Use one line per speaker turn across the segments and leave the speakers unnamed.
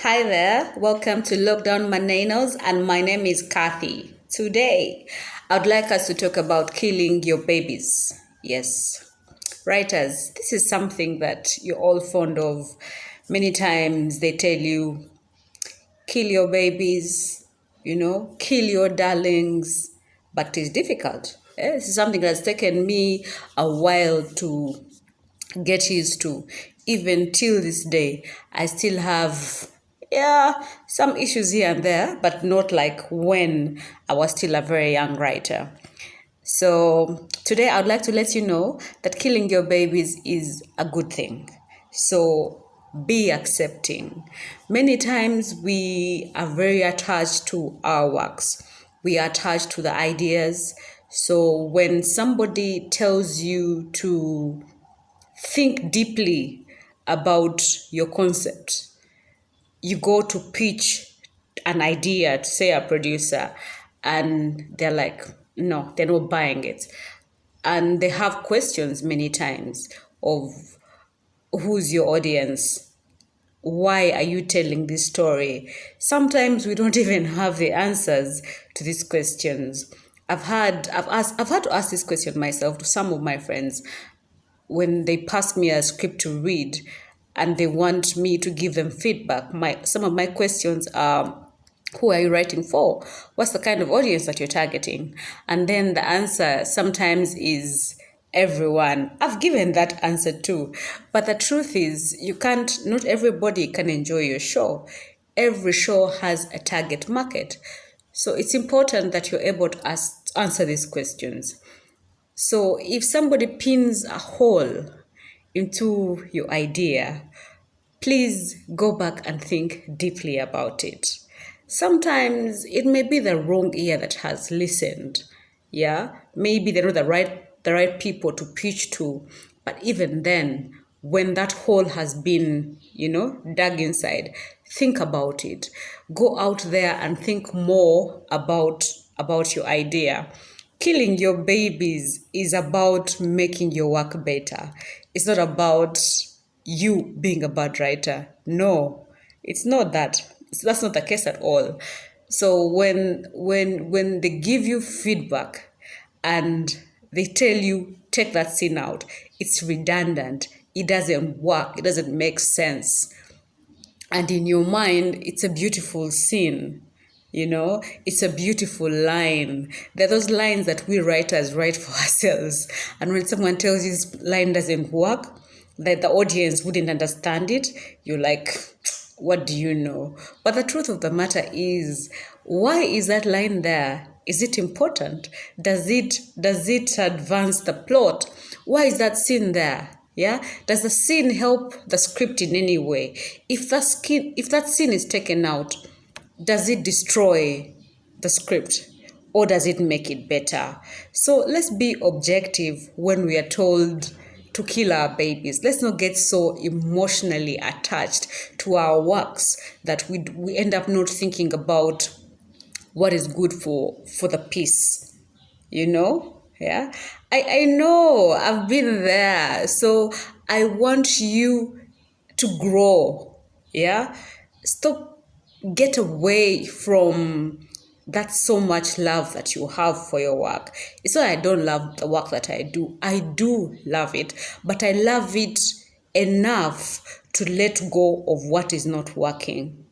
Hi there, welcome to Lockdown Manenos, and my name is Kathy. Today, I'd like us to talk about killing your babies. Yes, writers, this is something that you're all fond of. Many times they tell you, kill your babies, kill your darlings, but it's difficult. This is something that's taken me a while to get used to. Even till this day, I still have, some issues here and there, but not like when I was still a very young writer. So today I'd like to let you know that killing your babies is a good thing. So be accepting. Many times we are very attached to our works. We are attached to the ideas. So when somebody tells you to think deeply about your concept, you go to pitch an idea to, say, a producer, and they're like, no, they're not buying it. And they have questions many times of who's your audience? Why are you telling this story? Sometimes we don't even have the answers to these questions. I've had to ask this question myself to some of my friends when they pass me a script to read and they want me to give them feedback. Some of my questions are, who are you writing for? What's the kind of audience that you're targeting? And then the answer sometimes is everyone. I've given that answer too. But the truth is, not everybody can enjoy your show. Every show has a target market. So it's important that you're able to answer these questions. So if somebody pins a hole into your idea, please go back and think deeply about it. Sometimes it may be the wrong ear that has listened. Yeah, maybe they're not the right people to pitch to. But even then, when that hole has been, dug inside, think about it. Go out there and think more about your idea. Killing your babies is about making your work better. It's not about you being a bad writer. No, it's not that. That's not the case at all. So when they give you feedback and they tell you take that scene out, it's redundant. It doesn't work. It doesn't make sense. And in your mind, it's a beautiful scene. It's a beautiful line. There are those lines that we writers write for ourselves. And when someone tells you this line doesn't work, that the audience wouldn't understand it, you're like, what do you know? But the truth of the matter is, why is that line there? Is it important? Does it advance the plot? Why is that scene there? Yeah? Does the scene help the script in any way? If that scene is taken out, does it destroy the script or does it make it better? So let's be objective when we are told to kill our babies. Let's not get so emotionally attached to our works that we end up not thinking about what is good for the piece. Yeah, I know, I've been there. So I want you to grow. Yeah, get away from that so much love that you have for your work. It's not I don't love the work that I do. I do love it, but I love it enough to let go of what is not working.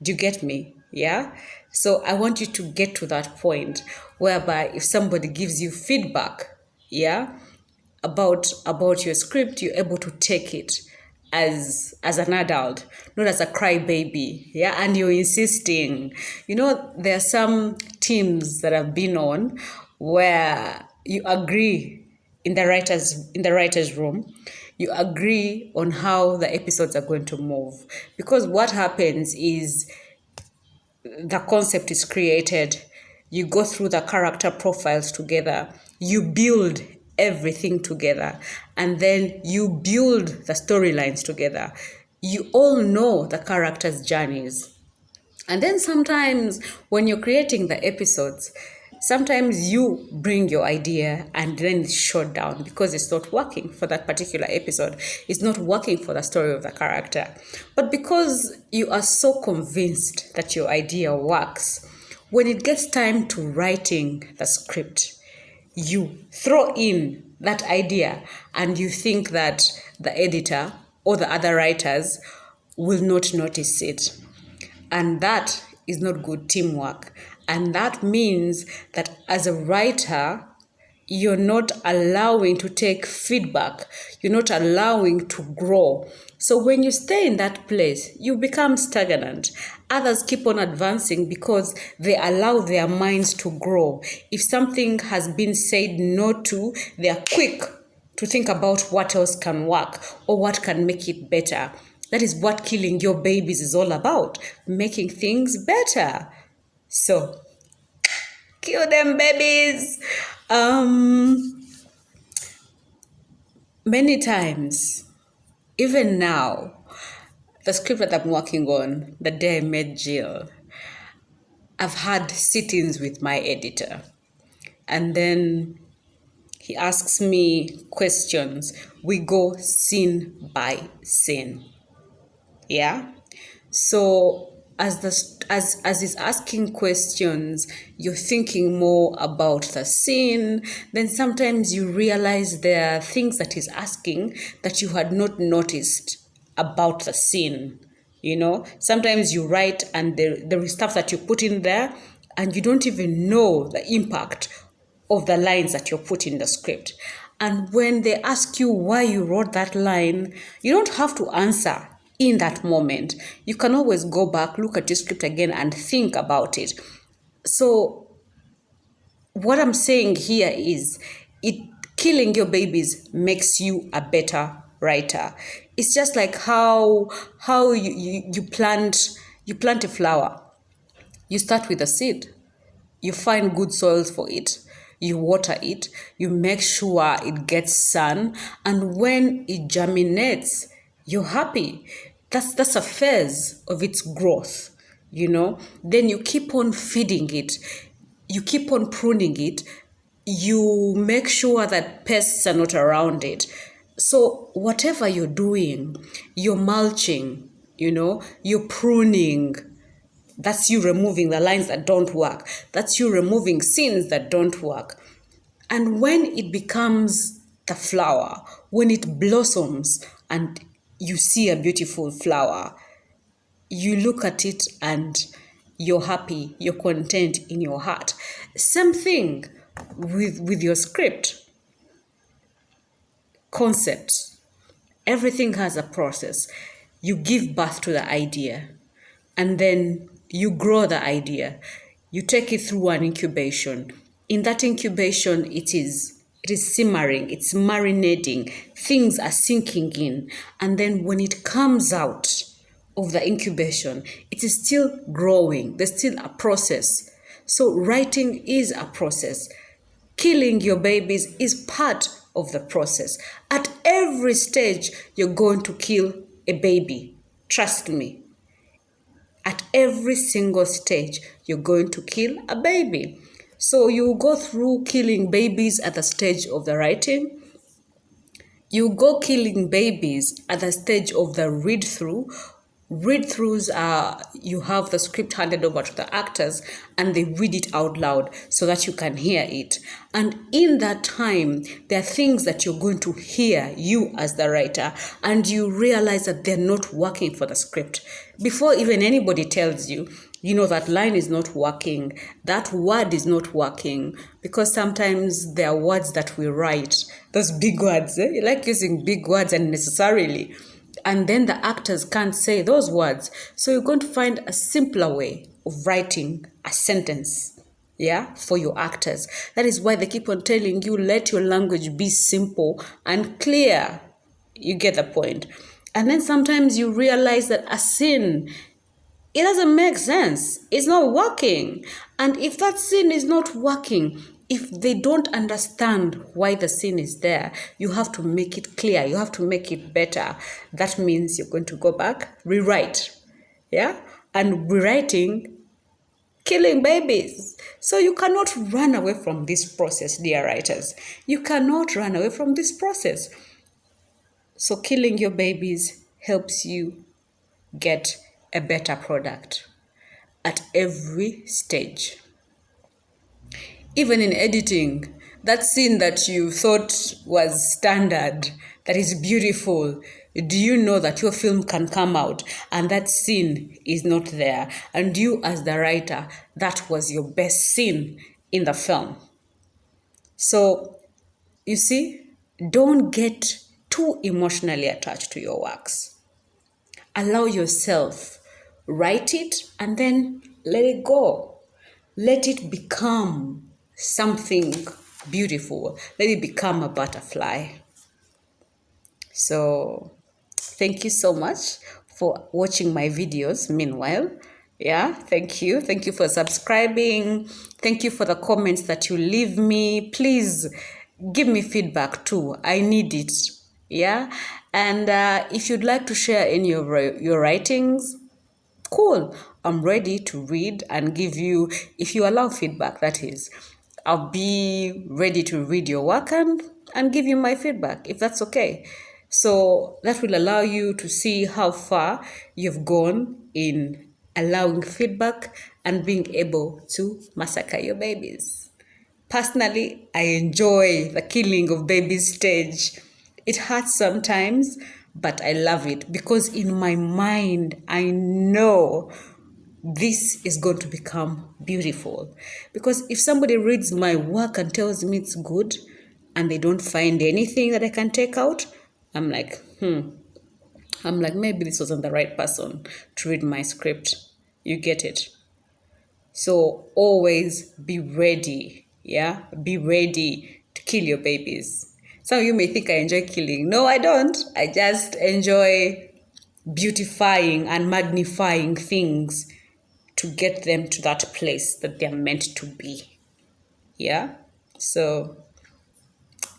Do you get me? Yeah? So I want you to get to that point whereby if somebody gives you feedback, yeah, about your script, you're able to take it as an adult, not as a crybaby. Yeah, and you're insisting. There are some teams that I've been on where you agree in the writers room, you agree on how the episodes are going to move, because what happens is the concept is created, you go through the character profiles together, you build everything together, and then you build the storylines together. You all know the characters' journeys. And then sometimes when you're creating the episodes, Sometimes you bring your idea and then it's shut down because it's not working for that particular episode. It's not working for the story of the character. But because you are so convinced that your idea works, when it gets time to writing the script, you throw in that idea and you think that the editor or the other writers will not notice it. And that is not good teamwork. And that means that as a writer, you're not allowing to take feedback. You're not allowing to grow. So when you stay in that place, you become stagnant. Others keep on advancing because they allow their minds to grow. If something has been said no to, they are quick to think about what else can work or what can make it better. That is what Killing Your Babies is all about, making things better. So, kill them babies. Many times, even now, the script that I'm working on, The Day I Met Jill, I've had sit-ins with my editor. And then he asks me questions. We go scene by scene. Yeah? So as he's asking questions, you're thinking more about the scene. Then sometimes you realize there are things that he's asking that you had not noticed about the scene. You know, sometimes you write and there is stuff that you put in there and you don't even know the impact of the lines that you're put in the script. And when they ask you why you wrote that line, you don't have to answer in that moment. You can always go back, look at your script again and think about it. So what I'm saying here is Killing Your Babies makes you a better writer. It's just like how you plant a flower. You start with a seed. You find good soils for it. You water it. You make sure it gets sun. And when it germinates, you're happy. That's a phase of its growth, you know. Then you keep on feeding it. You keep on pruning it. You make sure that pests are not around it. So whatever you're doing, you're mulching, you know, you're pruning. That's you removing the lines that don't work. That's you removing scenes that don't work. And when it becomes the flower, when it blossoms and you see a beautiful flower, you look at it and you're happy, you're content in your heart. Same thing with your script. Concept. Everything has a process. You give birth to the idea and then you grow the idea. You take it through an incubation. In that incubation, it is simmering, it's marinating, things are sinking in. And then when it comes out of the incubation, it is still growing. There's still a process. So writing is a process. Killing Your Babies is part of the process. At every stage, you're going to kill a baby. Trust me. At every single stage, you're going to kill a baby. So you go through killing babies at the stage of the writing. You go killing babies at the stage of the read-through. Read-throughs are, you have the script handed over to the actors and they read it out loud so that you can hear it. And in that time, there are things that you're going to hear, you as the writer, and you realize that they're not working for the script. Before even anybody tells you, you know that line is not working, that word is not working, because sometimes there are words that we write, those big words, you like using big words unnecessarily. And then the actors can't say those words. So you're going to find a simpler way of writing a sentence, yeah, for your actors. That is why they keep on telling you, let your language be simple and clear. You get the point. And then sometimes you realize that a scene, it doesn't make sense. It's not working. And if that scene is not working, if they don't understand why the scene is there, you have to make it clear. You have to make it better. That means you're going to go back, rewrite. Yeah? And rewriting killing babies. So you cannot run away from this process, dear writers. You cannot run away from this process. So killing your babies helps you get a better product at every stage. Even in editing, that scene that you thought was standard, that is beautiful, do you know that your film can come out and that scene is not there? And you, as the writer, that was your best scene in the film. So, you see, don't get too emotionally attached to your works. Allow yourself, write it, and then let it go. Let it become something beautiful. Let it become a butterfly. So, thank you so much for watching my videos. Meanwhile, yeah, thank you. Thank you for subscribing. Thank you for the comments that you leave me. Please give me feedback too. I need it. Yeah. And if you'd like to share any of your writings, cool. I'm ready to read and give you, if you allow feedback, that is. I'll be ready to read your work and give you my feedback, if that's okay. So that will allow you to see how far you've gone in allowing feedback and being able to massacre your babies. Personally, I enjoy the killing of babies stage. It hurts sometimes, but I love it because in my mind, I know this is going to become beautiful. Because if somebody reads my work and tells me it's good and they don't find anything that I can take out, I'm like, maybe this wasn't the right person to read my script. You get it? So always be ready, yeah? Be ready to kill your babies. Some of you may think I enjoy killing. No, I don't. I just enjoy beautifying and magnifying things to get them to that place that they're meant to be. Yeah? So,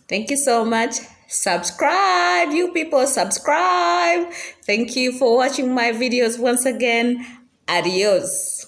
thank you so much. Subscribe, you people, subscribe. Thank you for watching my videos once again. Adios.